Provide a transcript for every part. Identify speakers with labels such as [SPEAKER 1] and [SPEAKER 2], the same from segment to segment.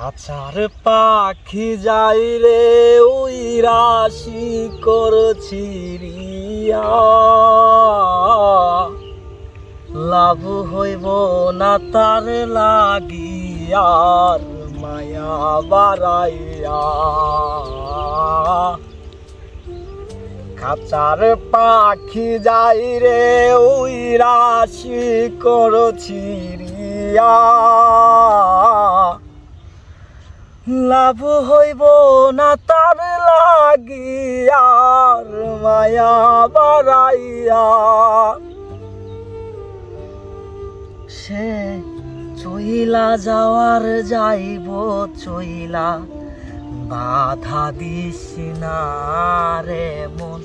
[SPEAKER 1] খাঁচার পাখি যাই রে উইরাশি করছি রিয়া, লাভ হইব না তার লাগিয়ার মায়া বাড়াইয়া। খাঁচার পাখি যাই রে উইরাশি করছি রিয়া, লাভ হইব না তার লাগিয়ার মায়া বাড়াইয়া। সে চইলা যাওয়ার যাইব চইলা, বাধা দিস না রে মন,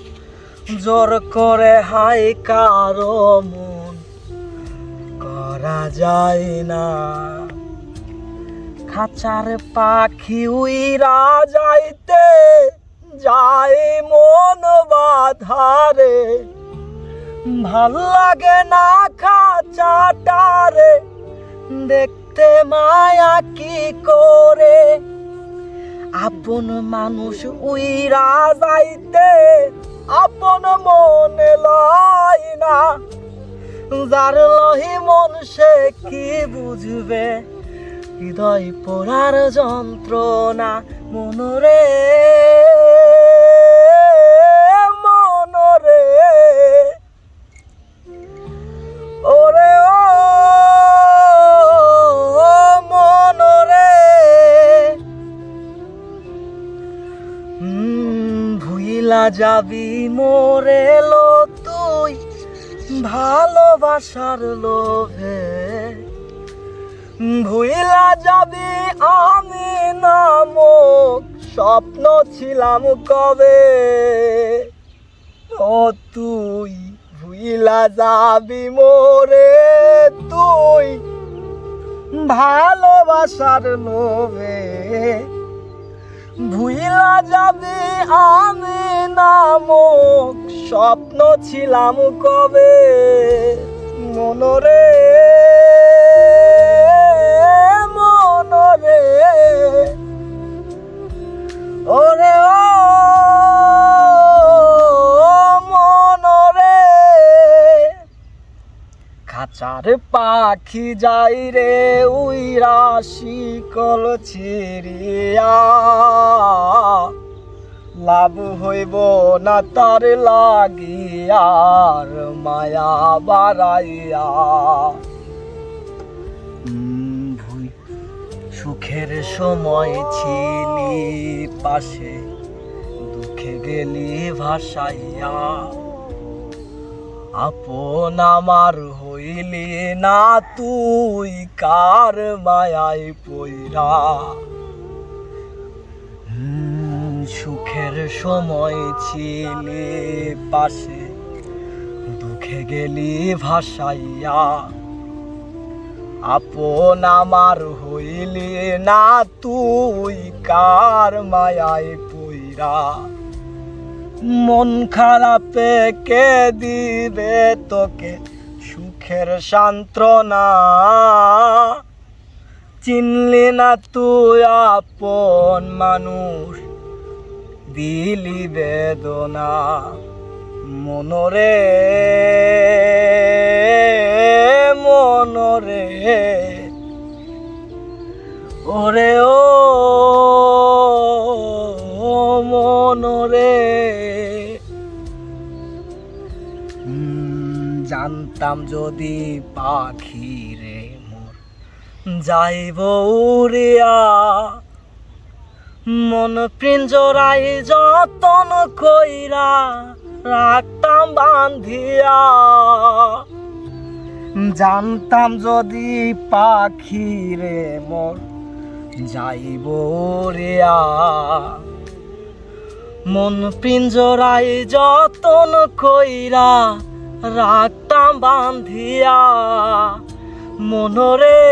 [SPEAKER 1] জোর করে হাই কারো মন করা যায় না। খাঁচার পাখি উইরা যাইতে যায় মন বাধারে, ভাল লাগে না খাঁচাটারে দেখতে মায়া কি করে। আপন মানুষ উইরা যাইতে আপন মনে লয় না, যার লহি মন সে কি বুঝবে হৃদয় পোড়ার যন্ত্রণা। মনরে মনরে ওরে ও মনরে, ভুইলা যাবি মোরে লো তুই ভালোবাসার লোভে, ভুইলা যাবি আমি নামক স্বপ্ন ছিলাম কবে। ও তুই ভুইলা যাবি মোরে তুই ভালোবাসার লোভে, ভুইলা যাবি আমি নামক স্বপ্ন ছিলাম কবে। মনরে মনরে ওরে ও মনরে। খাঁচার পাখি যাই রে উইরাশি করছি রিয়া, লাভ হইব না তার লাগিয়ার মায়া বাড়াইয়া। সুখের সময় ছিলি পাশে, দুঃখে গেলি ভাসাইয়া, আপন আমার হইলি না তুই কার মায়ায় পইরা। সুখের সময় ছিলি পাশে, দুঃখে গেলি ভাসাইয়া, আপন আমার হইলি না তুই কার মায়ায় পইরা। মন খারাপে কে দিবে তোকে সুখের সান্ত্বনা, চিনলি না তুই আপন মানুষ দিলি বেদনা। মনরে মনরে ওরে ও মনরে। জানতাম যদি পাখি রে মোর যাইব উড়িয়া, মন পিঞ্জরায় যতন কইরা রাখতাম বান্ধিয়া। জানতাম যদি পাখি রে মোর যাইব উড়িয়া, মন পিঞ্জরায় যতন কইরা রাখতাম বান্ধিয়া। মনরে